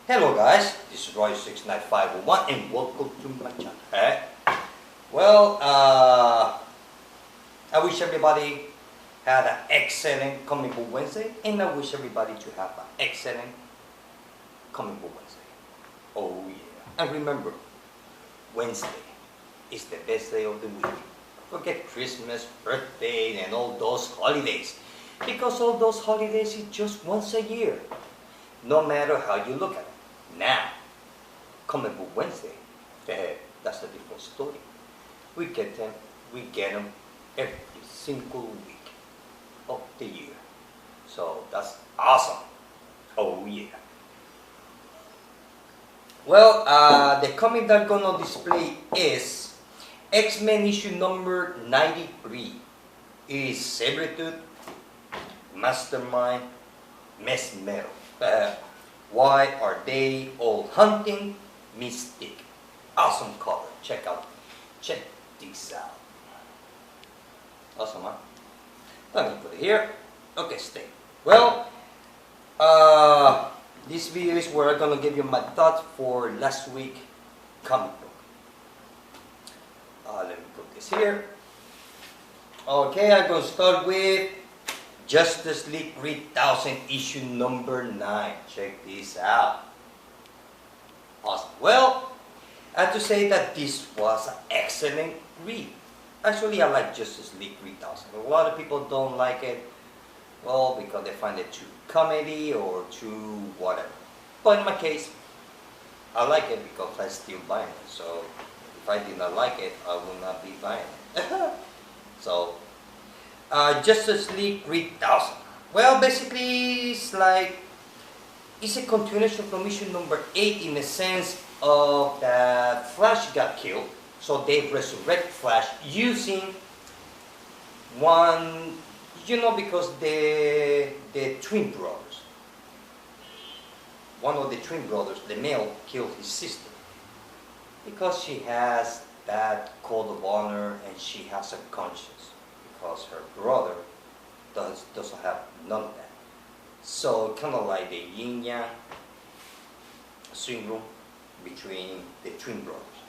Hello guys, this is Roy69501 and welcome to my channel. Well, I wish everybody had an excellent Comic Book Wednesday, and I wish everybody to have an excellent Comic Book Wednesday. Oh yeah. And remember, Wednesday is the best day of the week. Forget Christmas, birthday, and all those holidays. Because all those holidays is just once a year. No matter how you look at it. Now, Comic Book Wednesday, that's a different story. We get them every single week of the year. So that's awesome. Oh yeah. Well, the comic that I'm gonna display is X-Men issue number 93. It is Sabretooth, Mastermind, Mesmero. Why are they all hunting Mystique? Awesome cover. Check this out. Awesome, huh? Let me put it here. Okay, stay. Well, this video is where I'm gonna give you my thoughts for last week comic book. Let me put this here. Okay, I'm gonna start with Justice League 3000 issue number 9. Check this out. Awesome. Well, I have to say that this was an excellent read. Actually, I like Justice League 3000. A lot of people don't like it, well, because they find it too comedy or too whatever. But in my case, I like it because I'm still buying it. So if I did not like it, I would not be buying it. So, Justice League 3000. Well, basically, it's a continuation from issue number 8 in the sense of that Flash got killed, so they resurrect Flash using one, because the twin brothers, one of the twin brothers, the male, killed his sister because she has that code of honor and she has a conscience. Because her brother doesn't have none of that. So kind of like the yin-yang syndrome between the twin brothers.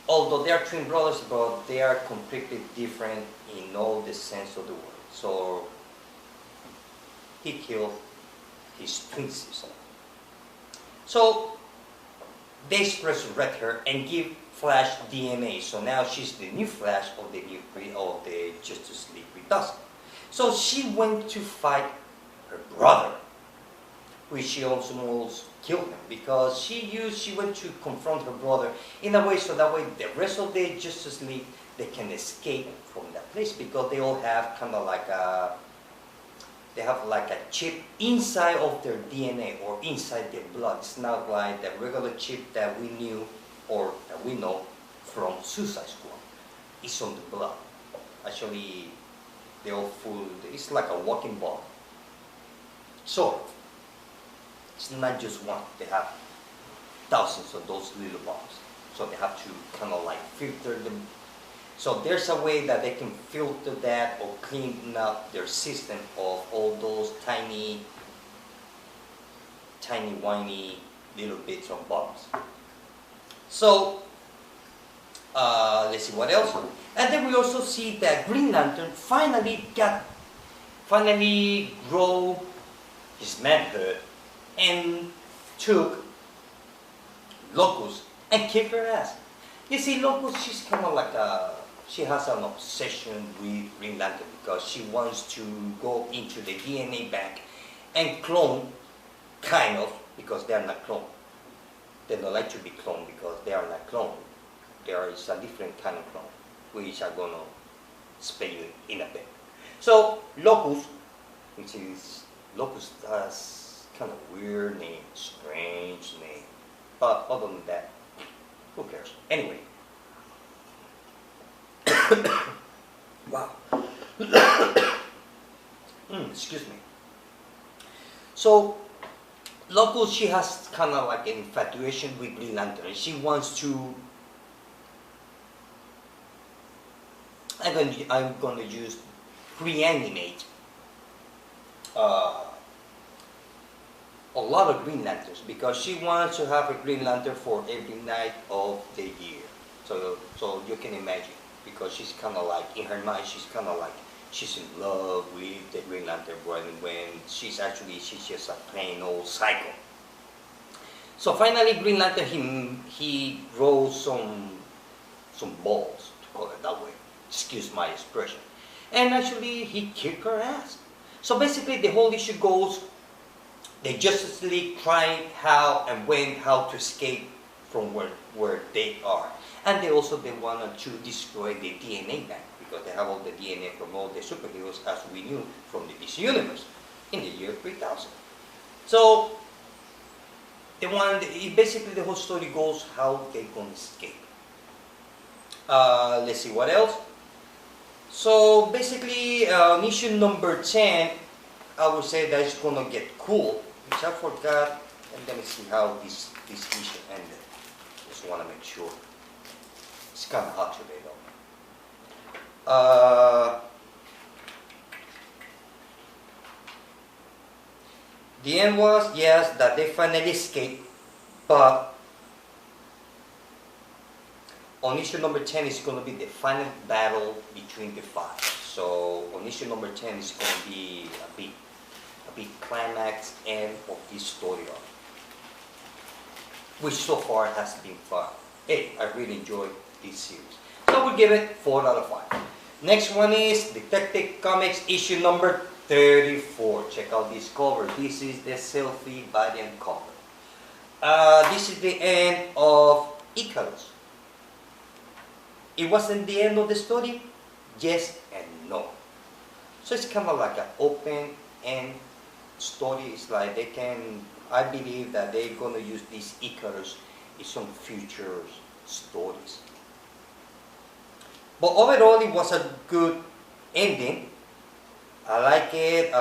Although they are twin brothers, but they are completely different in all the sense of the word. So he killed his twin sister. So they resurrect her and give Flash DNA, so now she's the new Flash of the Justice League 3000. So she went to fight her brother, which she almost killed him because she went to confront her brother in a way so that way the rest of the Justice League they can escape from that place because they all have kind of like a chip inside of their DNA or inside their blood. It's not like the regular chip that we knew or that we know from Suicide Squad. It's on the blood. Actually, they're all full. It's like a walking bomb. So, it's not just one. They have thousands of those little bombs. So they have to kind of like filter them. So there's a way that they can filter that or clean up their system of all those tiny, whiny little bits of bombs. So, let's see what else. And then we also see that Green Lantern finally grew his manhood and took Locust and kicked her ass. You see, Locust, she's kind of like she has an obsession with Green Lantern because she wants to go into the DNA bank and clone, kind of, because they are not cloned. They don't like to be cloned because they are not cloned. There is a different kind of clone, which I'm going to explain you in a bit. So, Locust has kind of weird name, strange name. But other than that, who cares? Anyway. Wow. Excuse me. So, Locust, she has kind of like an infatuation with Green Lantern. She wants to. I'm going to use reanimate a lot of Green Lanterns because she wants to have a Green Lantern for every night of the year. So you can imagine, because she's kind of like, in her mind, she's kind of like, she's in love with the Green Lantern when she's just a plain old psycho. So finally, Green Lantern, he rolls some balls, to call it that way. Excuse my expression. And actually, he kicked her ass. So basically, the whole issue goes, the Justice League trying how and when how to escape from where they are. And they wanted to destroy the DNA bank, because they have all the DNA from all the superheroes as we knew from the DC Universe in the year 3000. So basically the whole story goes how they gonna escape. Let's see what else. So basically, issue number 10, I would say that it's gonna get cool, which I forgot. And let me see how this issue ended. Just want to make sure. It's kind of hot today, though. The end was, yes, that they finally escaped, but on issue number 10 is going to be the final battle between the five. So on issue number 10 is going to be a big climax end of this story arc, which so far has been fun. Hey, I really enjoyed this series. So I will give it 4 out of 5. Next one is Detective Comics issue number 34. Check out this cover. This is the selfie variant cover. This is the end of Icarus. It wasn't the end of the story, yes and no. So it's kind of like an open-end story. It's like I believe that they're going to use this Icarus in some future stories. But overall, it was a good ending. I like it.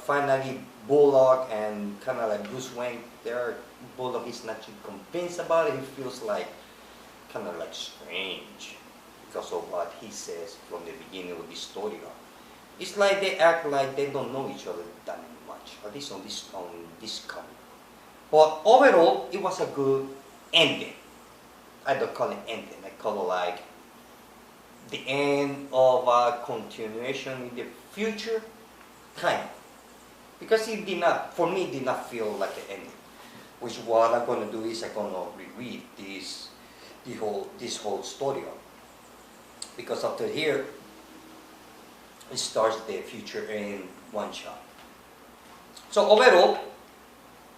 Finally, Bullock and kind of like Bruce Wayne there. Bullock is not too convinced about it. He feels like kind of like strange because of what he says from the beginning of this story. It's like they act like they don't know each other that much, at least on this comic. But overall, it was a good ending. I don't call it ending. I call it like the end of a continuation in the future, kind of. Because it did not, for me, it did not feel like an ending. Which what I'm going to do is I'm going to reread this whole story on. Because after here, it starts the future in one shot. So overall,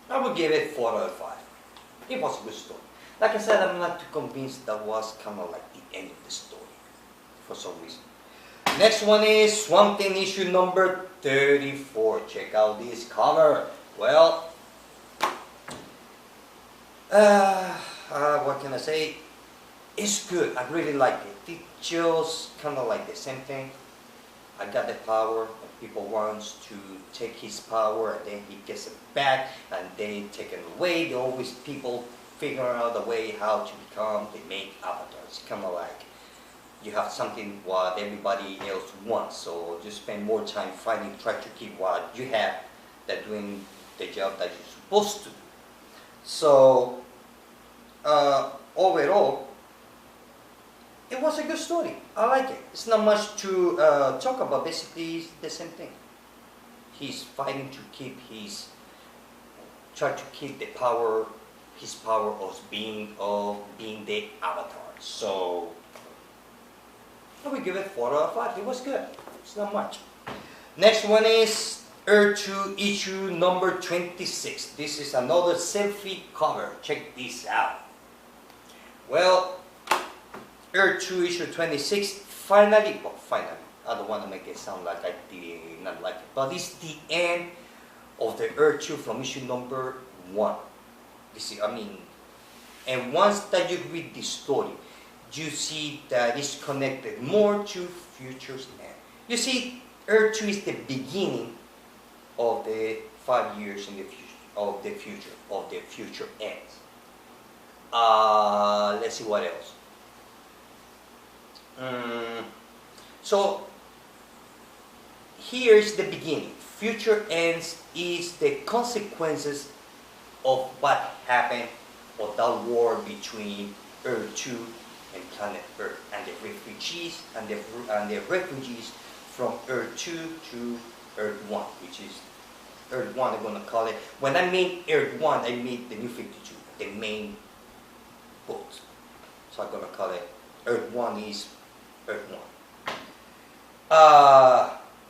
I would give it 4 out of 5. It was a good story. Like I said, I'm not too convinced that was kind of like the end of the story for some reason. Next one is Swamp Thing issue number 34. Check out this cover. Well, what can I say? It's good. I really like it. It just kind of like the same thing. I got the power, and people wants to take his power, and then he gets it back, and they take it away. They always people figure out a way how to become the main avatar. It's kind of like you have something what everybody else wants, so just spend more time fighting, try to keep what you have, than doing the job that you're supposed to do. So overall, it was a good story. I like it. It's not much to talk about. Basically, it's the same thing. He's fighting to keep try to keep the power, his power of being the avatar. So I will give it 4 out of 5. It was good. It's not much. Next one is Earth 2 issue number 26. This is another selfie cover. Check this out. Well, Earth 2 issue 26, finally, I don't want to make it sound like I did not like it, but it's the end of the Earth 2 from issue number 1. And once that you read this story, you see that it's connected more to Future's end. You see, Earth 2 is the beginning of the 5 years in the future, of the future ends. Let's see what else. So here's the beginning. future ends is the consequences of what happened or that war between Earth 2 and planet Earth, and the refugees and the refugees from Earth 2 to Earth 1, which is Earth 1. I'm gonna call it. When I mean Earth 1, I mean the New 52, the main boat. So I'm gonna call it Earth 1 is Earth 1.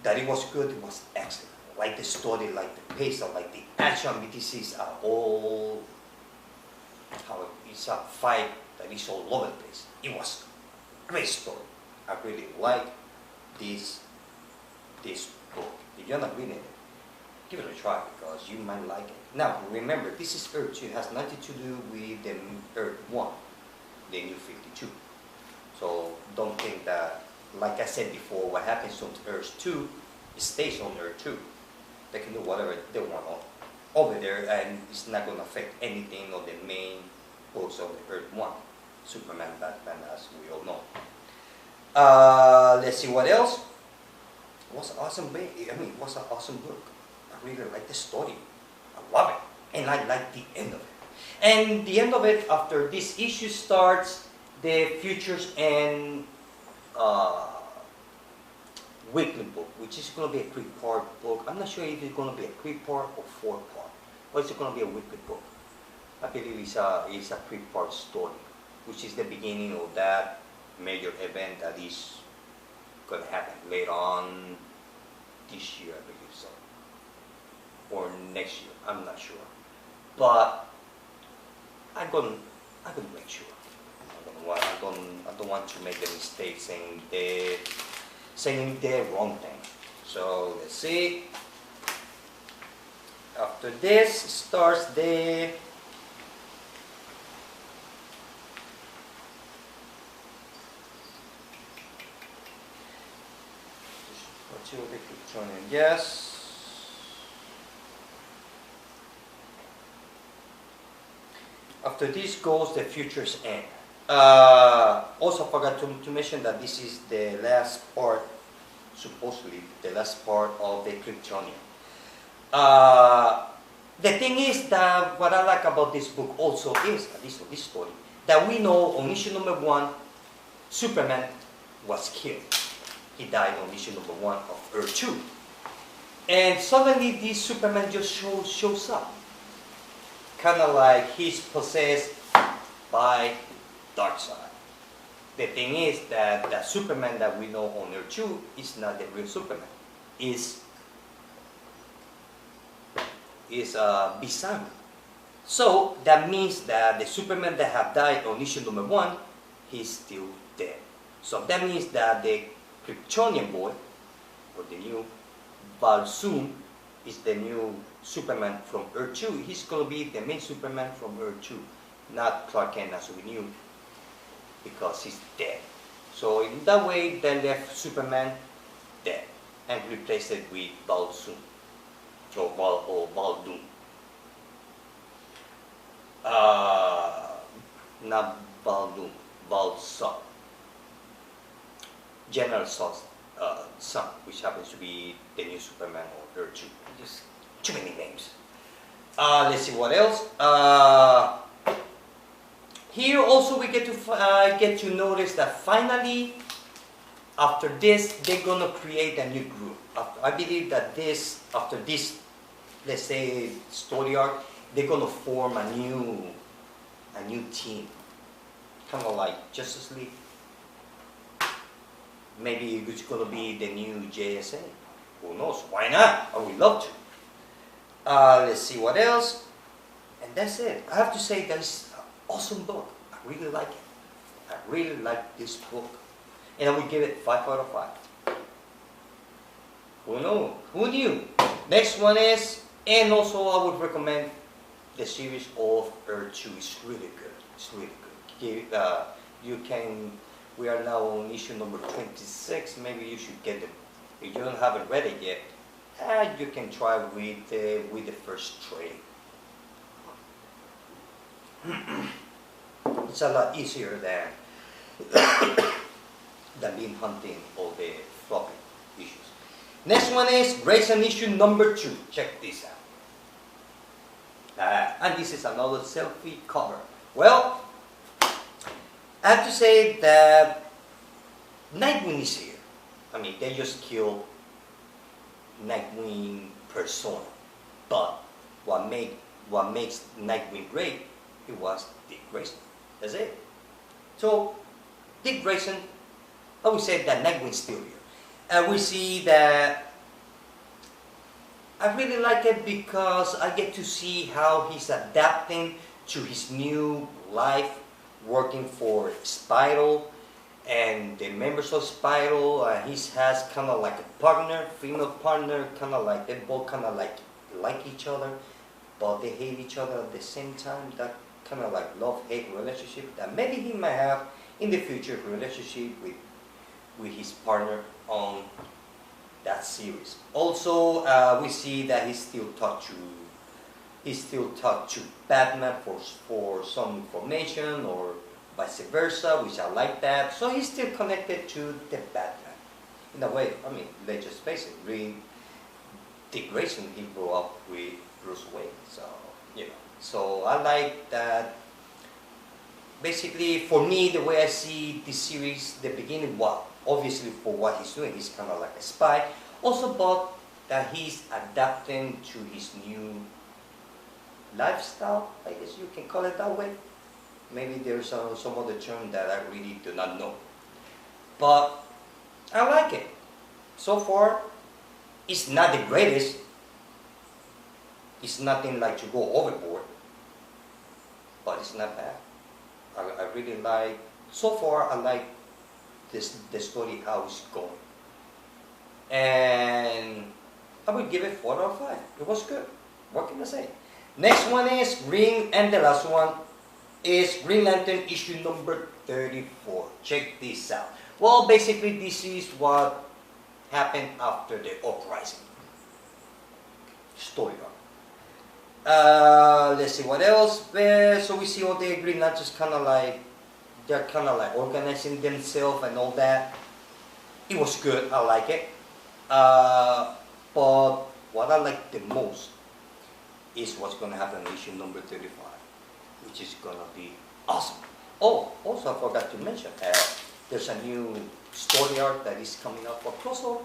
That it was good, it was excellent. Like the story, like the pace, like the action. This is all how it's a fight that is all over the place. It was a great story. I really like this book. If you're not reading it, give it a try because you might like it. Now remember, this is Earth 2. It has nothing to do with the Earth 1, the New 52. So don't think that, like I said before, what happens on Earth 2 stays on Earth 2. They can do whatever they want over there, and it's not going to affect anything of the main books of the Earth 1. Superman, Batman, as we all know. Let's see what else. It was an awesome book. It was an awesome book. I really like the story. I love it. And I like the end of it. And the end of it, after this issue starts, the Futures and weekly book, which is going to be a 3-part book. I'm not sure if it's going to be a 3-part or 4-part, or it's going to be a weekly book. I believe it's a 3-part story, which is the beginning of that major event that is going to happen later on this year, I believe so, or next year. I'm not sure, but I'm gonna make sure. I don't want to make the mistake saying the wrong thing. So let's see. After this starts the yes. After this goes the Future's End. Also forgot to mention that this is the last part, supposedly the last part of the Kryptonian. The thing is that what I like about this book also is, at least of this story, that we know on issue number 1, Superman was killed. He died on issue number 1 of Earth 2. And suddenly this Superman just shows up. Kind of like he's possessed by Darkseid. The thing is that the Superman that we know on Earth 2 is not the real Superman. Is Bisam. So that means that the Superman that have died on issue number 1, he's still dead. So that means that the Kryptonian boy, or the new Valsoon, is the new Superman from Earth 2. He's going to be the main Superman from Earth 2, not Clark Kent as we knew, because he's dead. So in that way, they left Superman dead and replaced it with Valsoon, or Valdoon. Not Valdoon, Valsok. General Zod's son, which happens to be the new Superman of Earth 2. Just too many names. Let's see what else. Here also we get to notice that finally, after this, they're gonna create a new group. I believe that after this, let's say, story arc, they're gonna form a new team, kind of like Justice League. Maybe it's gonna be the new JSA. Who knows? Why not? I would love to. Let's see what else. And that's it. I have to say that's an awesome book. I really like it. I really like this book. And I would give it 5 out of 5. Who knew? Who knew? Next one is, and also I would recommend the series of Earth 2. It's really good. It's really good. We are now on issue number 26. Maybe you should get it. If you haven't read it yet, you can try with the first trade. It's a lot easier than being hunting all the floppy issues. Next one is Grayson issue number 2. Check this out. And this is another selfie cover. Well, I have to say that Nightwing is here. I mean, they just killed Nightwing persona. But what makes Nightwing great, it was Dick Grayson. That's it. So, Dick Grayson, I would say that Nightwing's still here. And we see that I really like it because I get to see how he's adapting to his new life working for Spiral and the members of Spiral. He has kind of like a partner, female partner, kind of like, they both kind of like each other, but they hate each other at the same time. That kind of like love-hate relationship that maybe he might have in the future, relationship with his partner on that series. Also, we see that he's still talked to Batman for some information or vice versa, which I like that. So he's still connected to the Batman. In a way, I mean, let's just face it, Dick Grayson, he grew up with Bruce Wayne, so, you know. So I like that. Basically, for me, the way I see this series, the beginning, obviously for what he's doing, he's kind of like a spy. Also, but that he's adapting to his new lifestyle, I guess you can call it that way. Maybe there's some other term that I really do not know. But I like it. So far, it's not the greatest. It's nothing like to go overboard. But it's not bad. I really like, so far I like the story, how it's going. And I would give it 4 out of 5. It was good. What can I say? Next one is and the last one is Green Lantern issue number 34. Check this out. Well, basically this is what happened after the uprising. Story arc. Let's see what else. So we see all the Green Lanterns they're kind of like organizing themselves and all that. It was good. I like it. But what I like the most is what's going to happen in issue number 35, which is going to be awesome. Oh, also I forgot to mention, there's a new story arc that is coming up for crossover,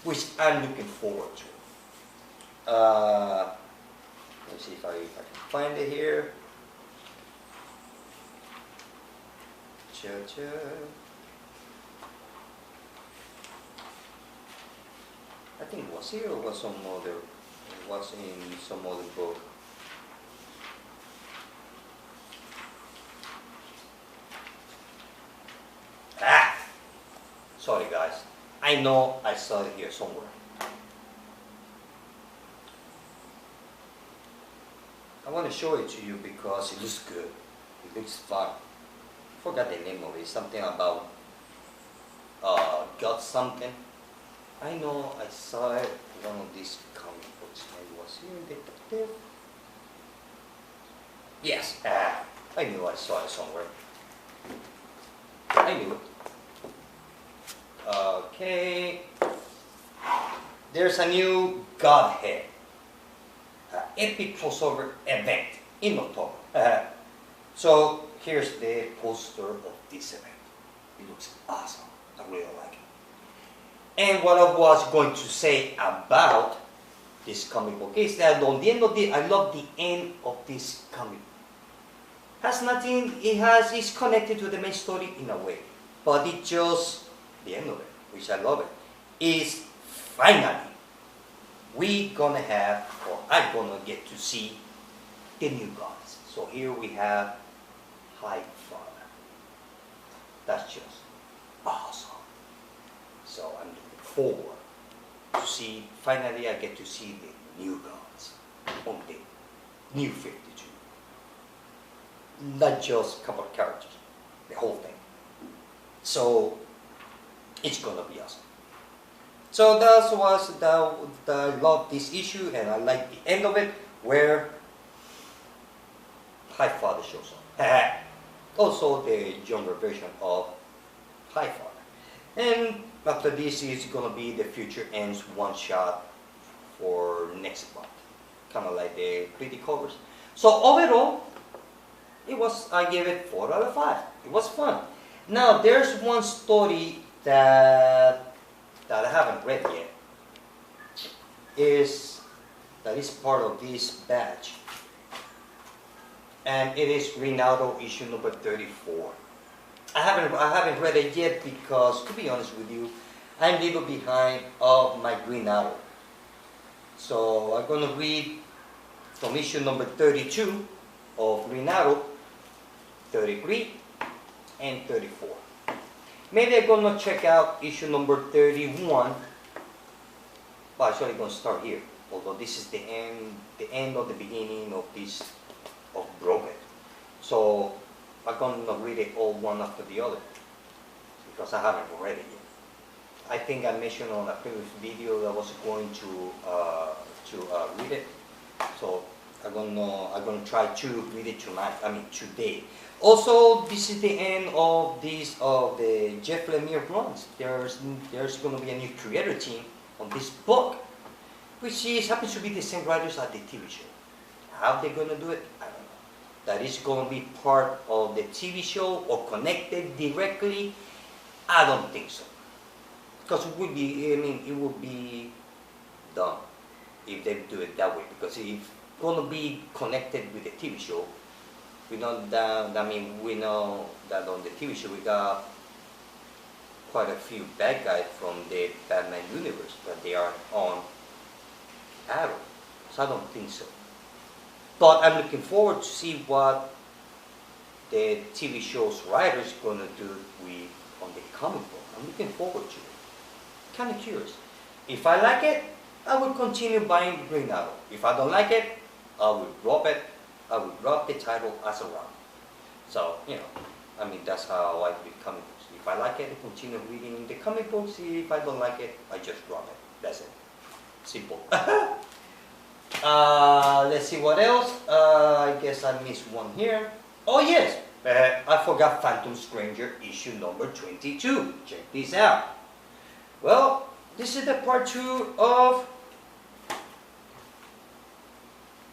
which I'm looking forward to. Let's see if I can find it here. I think it was here or was some other. It was in some other book. Sorry guys. I know I saw it here somewhere. I want to show it to you because it looks good. It looks fun. I forgot the name of it. Something about got something. I know I saw it in one of these comic books. Maybe it was here in Detective. Yes, I knew I saw it somewhere. I knew it. Okay. There's a new Godhead. Epic crossover event in October. So here's the poster of this event. It looks awesome. I really like it. And what I was going to say about this comic book is that on the end of I love the end of this comic. Has nothing. It's connected to the main story in a way, but it just the end of it, which I love it, is finally we gonna have, or I'm gonna get to see the new gods. So here we have High Father. That's just awesome. So I'm looking forward to see, finally I get to see the new gods on the new 52. Not just a couple of characters, the whole thing. So it's gonna be awesome. So that was I love this issue, and I like the end of it where High Father shows up. Also the younger version of High Father. And after this is gonna be the Future Ends one shot for next month. Kind of like the pretty covers. So overall, I gave it 4 out of 5. It was fun. Now there's one story that I haven't read yet. That is part of this batch. And it is Green Arrow issue number 34. I haven't read it yet because, to be honest with you, I'm a little behind of my Green Arrow. So I'm gonna read from issue number 32 of Green Arrow, 33 and 34. Maybe I'm gonna check out issue number 31. But actually I'm gonna start here. Although this is the end of the beginning of this of Broken. So I'm gonna read it all one after the other because I haven't read it yet. I think I mentioned on a previous video that I was going to read it. So I'm gonna try to read it tonight. I mean today. Also, this is the end of the Jeff Lemire runs. There's gonna be a new creator team on this book, which happens to be the same writers as the TV show. How they're gonna do it, I don't know. That is gonna be part of the TV show or connected directly, I don't think so. Because it would be dumb if they do it that way. Because if it's gonna be connected with the TV show, we know that on the TV show we got quite a few bad guys from the Batman universe, but they are on Arrow. So I don't think so. But I'm looking forward to see what the TV show's writers gonna do on the comic book. I'm looking forward to it. Kind of curious. If I like it, I will continue buying Green Arrow. If I don't like it, I will drop it. I will drop the title as a run. So, that's how I read comic books. If I like it, I continue reading the comic books. If I don't like it, I just drop it. That's it. Simple. Let's see what else. I guess I missed one here. Oh yes, I forgot Phantom Stranger issue number 22. Check this out. Well, this is the part 2 of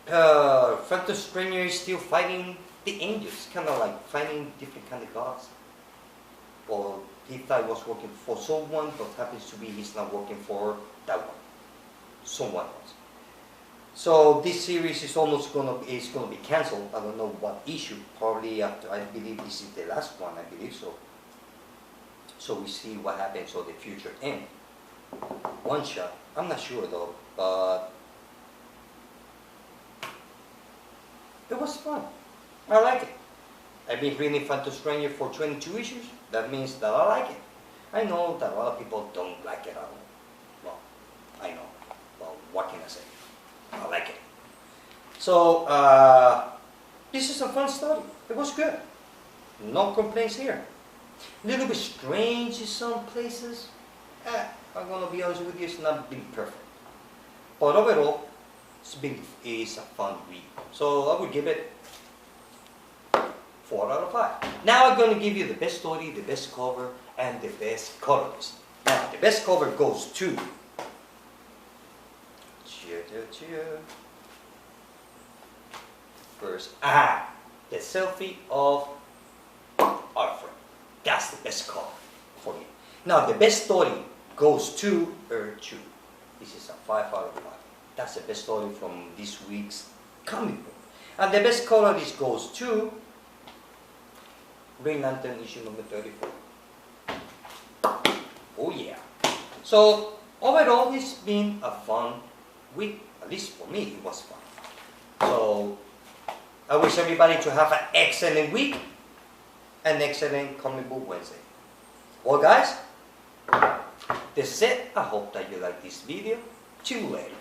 Phantom Stranger is still fighting the angels, kind of like fighting different kind of gods. Or he thought he was working for someone, but happens to be he's not working for that one, someone else. So this series is gonna be canceled. I don't know what issue. Probably after. I believe this is the last one. I believe so. So we see what happens on the Future End one shot. I'm not sure though, but it was fun. I like it. I've been reading Phantom Stranger for 22 issues. That means that I like it. I know that a lot of people don't like it at all. Well, I know. Well, what can I say? I like it. So, this is a fun story. It was good. No complaints here. A little bit strange in some places. I'm gonna be honest with you, it's not been perfect. But overall, it's a fun read. So I would give it 4 out of 5. Now I'm going to give you the best story, the best cover, and the best colorist. Now the best cover goes to first, the selfie of Alfred. That's the best cover for me. Now the best story goes to Earth 2. This is a 5 out of 5. That's the best story from this week's comic book. And the best colorist goes to Green Lantern issue number 34. Oh yeah. So overall it's been a fun week. At least for me it was fun. So I wish everybody to have an excellent week. An excellent comic book Wednesday. Well guys, that's it. I hope that you like this video. See you later.